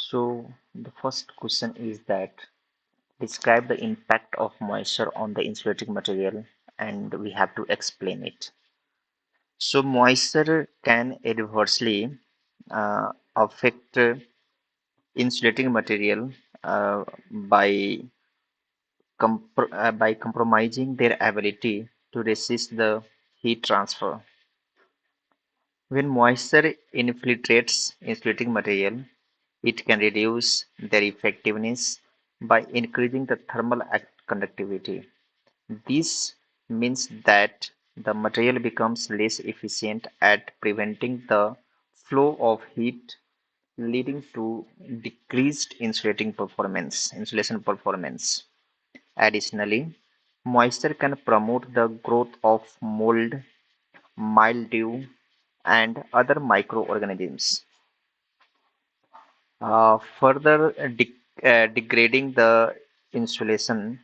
So the first question is that describe the impact of moisture on the insulating material, and we have to explain it. So moisture can adversely affect insulating material by by compromising their ability to resist the heat transfer. When moisture infiltrates insulating material, it can reduce their effectiveness by increasing the thermal conductivity. This means that the material becomes less efficient at preventing the flow of heat, leading to decreased insulation performance. Additionally, moisture can promote the growth of mold, mildew, and other microorganisms, further degrading the insulation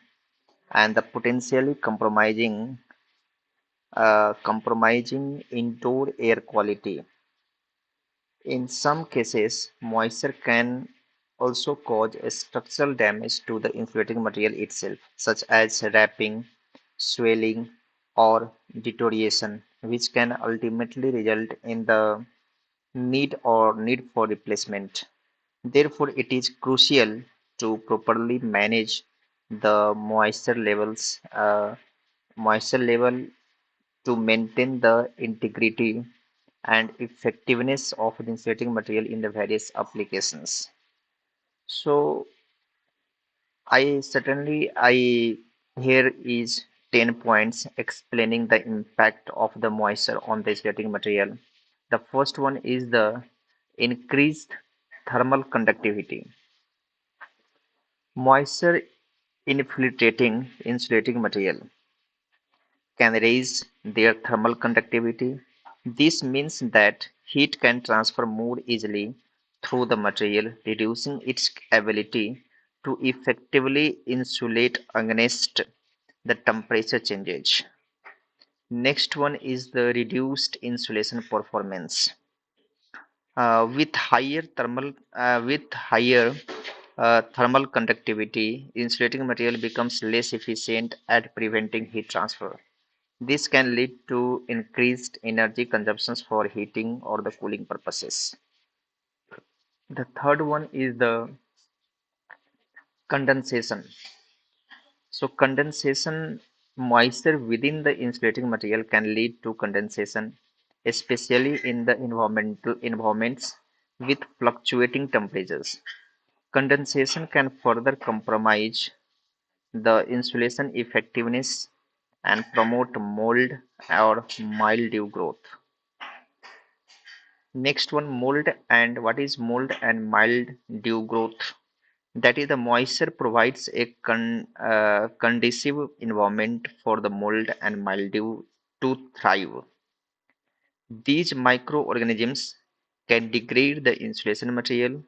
and the potentially compromising indoor air quality. In some cases, moisture can also cause a structural damage to the insulating material itself, such as wrapping, swelling, or deterioration, which can ultimately result in the need for replacement. Therefore, it is crucial to properly manage the moisture level to maintain the integrity and effectiveness of the insulating material in the various applications. So I here is 10 points explaining the impact of the moisture on the insulating material. The first one is the increased thermal conductivity. Moisture infiltrating insulating material can raise their thermal conductivity. This means that heat can transfer more easily through the material, reducing its ability to effectively insulate against the temperature changes. Next one is the reduced insulation performance. With higher thermal conductivity, insulating material becomes less efficient at preventing heat transfer. This can lead to increased energy consumptions for heating or the cooling purposes. The third one is the condensation. So condensation, moisture within the insulating material can lead to condensation, especially in the environmental environments with fluctuating temperatures. Condensation can further compromise the insulation effectiveness and promote mold or mildew growth. Next one, mold and what is mold and mildew growth? That is, the moisture provides a conducive environment for the mold and mildew to thrive. These microorganisms can degrade the insulation material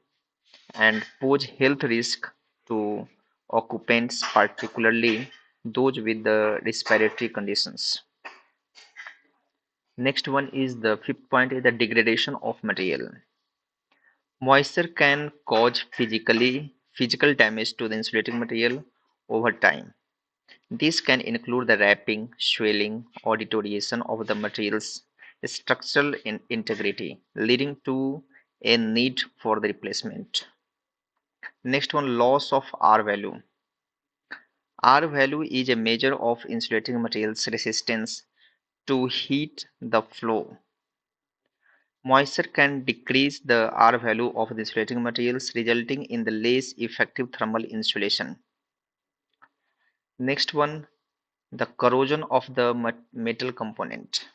and pose health risk to occupants, particularly those with the respiratory conditions. Next one is the fifth point is the degradation of material. Moisture can cause physical damage to the insulating material over time. This can include the wrapping, swelling, or deterioration of the material's structural integrity, leading to a need for the replacement. Next one, loss of R value. R value is a measure of insulating material's resistance to heat the flow. Moisture can decrease the R value of the insulating materials, resulting in the less effective thermal insulation. Next one, the corrosion of the metal component.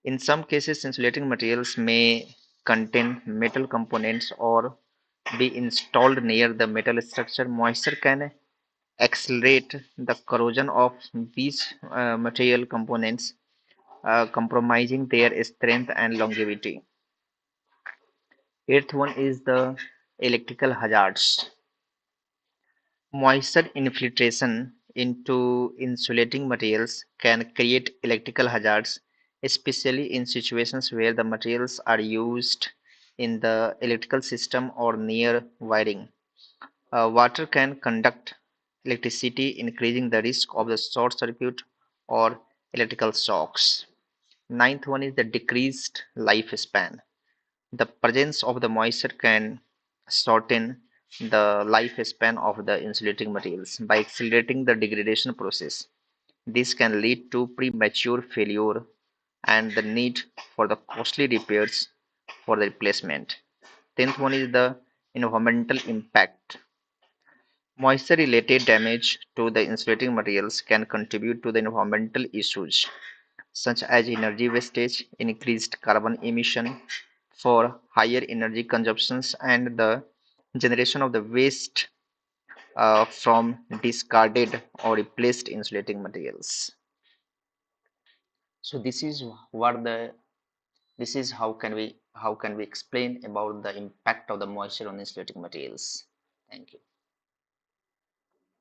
In some cases, insulating materials may contain metal components or be installed near the metal structure. Moisture can accelerate the corrosion of these material components, compromising their strength and longevity. Eighth one is the electrical hazards. Moisture infiltration into insulating materials can create electrical hazards, especially in situations where the materials are used in the electrical system or near wiring. Water can conduct electricity, increasing the risk of the short circuit or electrical shocks. Ninth one is the decreased lifespan. The presence of the moisture can shorten the lifespan of the insulating materials by accelerating the degradation process. This can lead to premature failure and the need for the costly repairs for the replacement. Tenth one is the environmental impact. Moisture related damage to the insulating materials can contribute to the environmental issues such as energy wastage, increased carbon emission for higher energy consumptions, and the generation of the waste from discarded or replaced insulating materials. So this is how can we explain about the impact of the moisture on insulating materials. Thank you.